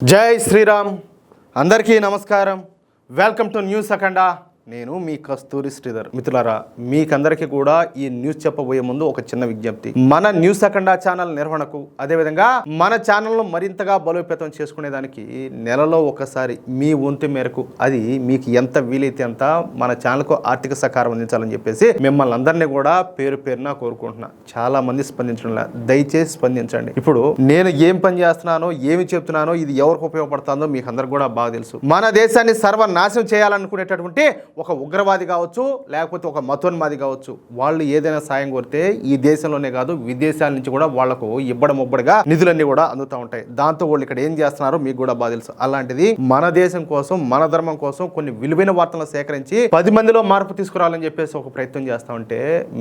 జై శ్రీరామ్. అందరికీ నమస్కారం. వెల్కమ్ టు న్యూస్ అఖండ. నేను మీ కస్తూరి శ్రీధర్. మిత్రులారా, మీకందరికీ కూడా ఈ న్యూస్ చెప్పబోయే ముందు ఒక చిన్న విజ్ఞప్తి. మన న్యూస్ అఖండ ఛానల్ నిర్వహణకు, అదేవిధంగా మన ఛానల్ను మరింతగా బలోపేతం చేసుకునేదానికి నెలలో ఒకసారి మీ వంతు మేరకు, అది మీకు ఎంత వీలైతే అంత మన ఛానల్కు ఆర్థిక సహకారం అందించాలని చెప్పేసి మిమ్మల్ని అందరినీ కూడా పేరు పేరున కోరుకుంటున్నా. చాలా మంది స్పందించడంలా, దయచేసి స్పందించండి. ఇప్పుడు నేను ఏం పని చేస్తున్నానో, ఏమి చెప్తున్నానో, ఇది ఎవరికి ఉపయోగపడుతుందో మీకు అందరికి కూడా బాగా తెలుసు. మన దేశాన్ని సర్వనాశనం చేయాలనుకునేటటువంటి ఒక ఉగ్రవాది కావచ్చు, లేకపోతే ఒక మతోన్మాది కావచ్చు, వాళ్ళు ఏదైనా సాయం కోరితే ఈ దేశంలోనే కాదు విదేశాల నుంచి కూడా వాళ్లకు ఇబ్బడముబ్బడిగా నిధులన్నీ కూడా అందుతూ ఉంటాయి. దాంతో వాళ్ళు ఇక్కడ ఏం చేస్తున్నారో మీకు కూడా బాగా తెలుసు. అలాంటిది మన దేశం కోసం, మన ధర్మం కోసం కొన్ని విలువైన వార్తలను సేకరించి 10 మందిలో మార్పు తీసుకురావాలని చెప్పేసి ఒక ప్రయత్నం చేస్తా ఉంటే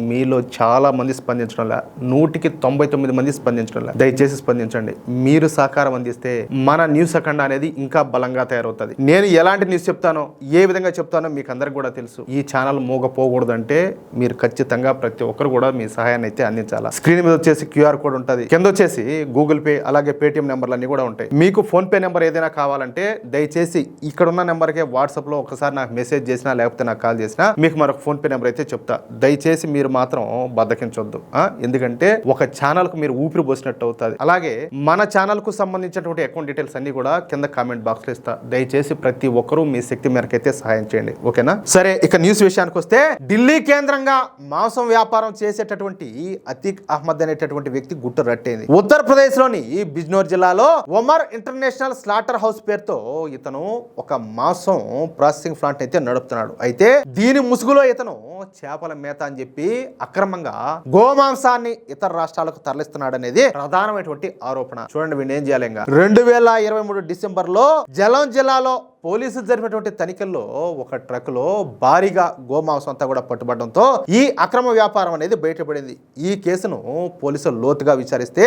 మీలో చాలా మంది స్పందించడంలా, 100కి 99 మంది స్పందించడంలా. దయచేసి స్పందించండి. మీరు సహకారం అందిస్తే మన న్యూస్ అఖండ అనేది ఇంకా బలంగా తయారవుతుంది. నేను ఎలాంటి న్యూస్ చెప్తానో, ఏ విధంగా చెప్తానో మీకు అందరికి కూడా తెలుసు. ఈ ఛానల్ మోగపోకూడదంటే మీరు ఖచ్చితంగా ప్రతి ఒక్కరు కూడా మీ సహాయాన్ని అయితే అందించాలా. స్క్రీన్ మీద వచ్చేసి క్యూఆర్ కోడ్ ఉంటుంది, కింద వచ్చేసి గూగుల్ పే అలాగే పేటిఎం నెంబర్లు అన్ని కూడా ఉంటాయి. మీకు ఫోన్ పే నెంబర్ ఏదైనా కావాలంటే దయచేసి ఇక్కడ ఉన్న నెంబర్కే వాట్సాప్ లో ఒకసారి నాకు మెసేజ్ చేసినా లేకపోతే నాకు కాల్ చేసినా మీకు మరొక ఫోన్ పే నెంబర్ అయితే చెప్తా. దయచేసి మీరు మాత్రం బద్దకించొద్దు. ఎందుకంటే ఒక ఛానల్ కు మీరు ఊపిరి పోసినట్టు అవుతుంది. అలాగే మన ఛానల్ కు సంబంధించినటువంటి అకౌంట్ డీటెయిల్స్ అన్ని కూడా కింద కామెంట్ బాక్స్ లో ఇస్తా. దయచేసి ప్రతి ఒక్కరూ మీ శక్తి మేరకు అయితే సహాయం చేయండి. ఓకేనా? సరే, ఇక న్యూస్ విషయానికి వస్తే, ఢిల్లీ కేంద్రంగా మాంసం వ్యాపారం చేసేటటువంటి అతీక్ అహ్మద్ అనేటటువంటి వ్యక్తి గుట్టు రట్టేది. ఉత్తరప్రదేశ్ లోని బిజ్నోర్ జిల్లాలో ఒమర్ ఇంటర్నేషనల్ స్లాటర్ హౌస్ పేరుతో ఇతను ఒక మాంసం ప్రాసెసింగ్ ప్లాంట్ అయితే నడుపుతున్నాడు. అయితే దీని ముసుగులో ఇతను చేపల మేత అని చెప్పి అక్రమంగా గోమాంసాన్ని ఇతర రాష్ట్రాలకు తరలిస్తున్నాడు అనేది ప్రధానమైనటువంటి ఆరోపణ. చూడండి, వీడిని ఏం చేయాలి. 2023 డిసెంబర్ లో జలం జిల్లాలో పోలీసులు జరిపినటువంటి తనిఖీల్లో ఒక ట్రక్ లో భారీగా గోమాంసం అంతా కూడా పట్టుబడడంతో ఈ అక్రమ వ్యాపారం అనేది బయటపడింది. ఈ కేసును పోలీసులు లోతుగా విచారిస్తే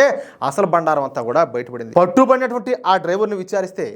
అసలు బండారం అంతా కూడా బయటపడింది. పట్టుబడినటువంటి ఆ డ్రైవర్ ను విచారిస్తే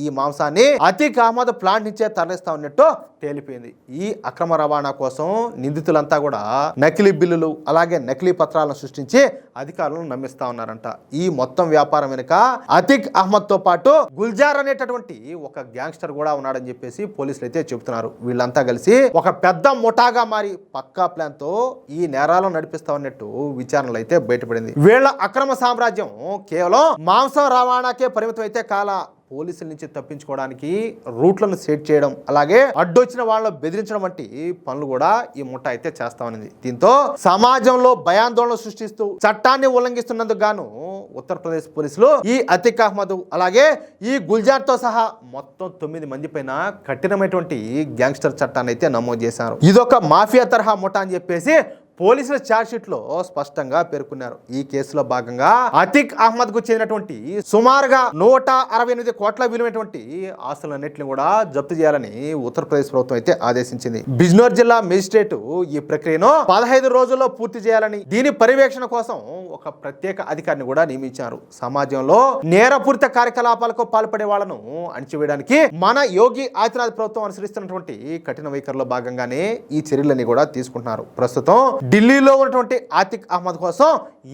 ఈ మాంసాన్ని అతీక్ అహ్మద్ ప్లాంట్ నుంచే తరలిస్తా ఉన్నట్టు తేలిపోయింది. ఈ అక్రమ రవాణా కోసం నిందితులంతా కూడా నకిలీ బిల్లులు అలాగే నకిలీ పత్రాలను సృష్టించి అధికారులను నమ్మిస్తా ఉన్నారంట. ఈ మొత్తం వ్యాపారం వెనుక అతీక్ అహ్మద్ తో పాటు గుల్జార్ అనేటటువంటి ఒక గ్యాంగ్స్టర్ కూడా ఉన్నాడని చెప్పేసి పోలీసులు అయితే చెబుతున్నారు. వీళ్ళంతా కలిసి ఒక పెద్ద ముఠాగా మారి పక్కా ప్లాన్ తో ఈ నేరాలను నడిపిస్తా ఉన్నట్టు విచారణలు అయితే బయటపడింది. వీళ్ళ అక్రమ సామ్రాజ్యం కేవలం మాంసం రవాణాకే పరిమితం అయితే కాలా, పోలీసుల నుంచి తప్పించుకోవడానికి రూట్లను సెట్ చేయడం, అలాగే అడ్డొచ్చిన వాళ్ళను బెదిరించడం వంటి పనులు కూడా ఈ ముఠా అయితే చేస్తా ఉన్నది. దీంతో సమాజంలో భయాందోళన సృష్టిస్తూ చట్టాన్ని ఉల్లంఘిస్తున్నందుకు గాను ఉత్తరప్రదేశ్ పోలీసులు ఈ అతీక్ అహ్మద్ అలాగే ఈ గుల్జార్ తో సహా మొత్తం 9 మంది పైన కఠినమైనటువంటి గ్యాంగ్స్టర్ చట్టాన్ని అయితే నమోదు చేశారు. ఇదొక మాఫియా తరహా ముఠా అని చెప్పేసి పోలీసుల ఛార్జ్ షీట్ లో స్పష్టంగా పేర్కొన్నారు. ఈ కేసులో భాగంగా అతీక్ అహ్మద్ కు చెందినటువంటి సుమారుగా 168 కోట్ల విలువైనటువంటి ఆస్తులన్నింటినీ కూడా జప్తు చేయాలని ఉత్తరప్రదేశ్ ప్రభుత్వం అయితే ఆదేశించింది. బిజ్నోర్ జిల్లా మేజిస్ట్రేట్ ఈ ప్రక్రియను 15 రోజుల్లో పూర్తి చేయాలని, దీని పర్యవేక్షణ కోసం ఒక ప్రత్యేక అధికారిని కూడా నియమించారు. సమాజంలో నేరపూరిత కార్యకలాపాలకు పాల్పడే వాళ్లను అణిచివేయడానికి మన యోగి ఆదిత్యనాథ్ ప్రభుత్వం అనుసరిస్తున్నటువంటి కఠిన వైఖరిలో భాగంగానే ఈ చర్యలన్నీ కూడా తీసుకుంటున్నారు. ప్రస్తుతం ఢిల్లీలో ఉన్నటువంటి అతీక్ అహ్మద్ కోసం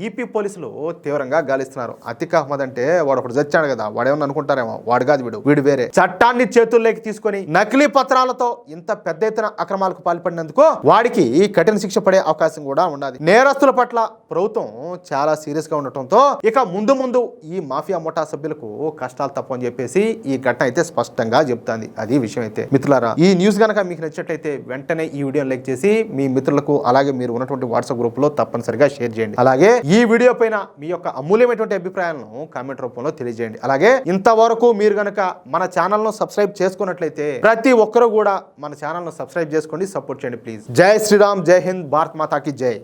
ఈపీ పోలీసులు తీవ్రంగా గాలిస్తున్నారు. అతీక్ అహ్మద్ అంటే వాడు ఒకటి చచ్చాడు కదా, వాడేమన్నా అనుకుంటారేమో, వాడు కాదు, వీడు వేరే. చట్టాన్ని చేతుల్లోకి తీసుకొని నకిలీ పత్రాలతో ఇంత పెద్ద ఎత్తున అక్రమాలకు పాల్పడినందుకు వాడికి కఠిన శిక్ష పడే అవకాశం కూడా ఉన్నది. నేరస్తుల పట్ల ప్రభుత్వం చాలా సీరియస్ గా ఉండటంతో ఇక ముందు ఈ మాఫియా ముఠా సభ్యులకు కష్టాలు తప్పని చెప్పేసి ఈ ఘటన అయితే స్పష్టంగా చెప్తాంది. అది విషయం అయితే. మిత్రులారా, ఈ న్యూస్ కనుక మీకు నచ్చినట్లయితే వెంటనే ఈ వీడియోని లైక్ చేసి మీ మిత్రులకు అలాగే మీరు ఉన్నటువంటి వాట్సాప్ గ్రూప్ లో తప్పనిసరిగా షేర్ చేయండి. అలాగే ఈ వీడియో పైన మీ యొక్క అమూల్యమైనటువంటి అభిప్రాయాలను కామెంట్ రూపంలో తెలియజేయండి. అలాగే ఇంతవరకు మీరు గనక మన ఛానల్ ను సబ్స్క్రైబ్ చేసుకున్నట్లయితే ప్రతి ఒక్కరూ కూడా మన ఛానల్ ను సబ్స్క్రైబ్ చేసుకోండి, సపోర్ట్ చేయండి ప్లీజ్. జై శ్రీరామ్, జై హింద్, భారత్ మాతాకి జై.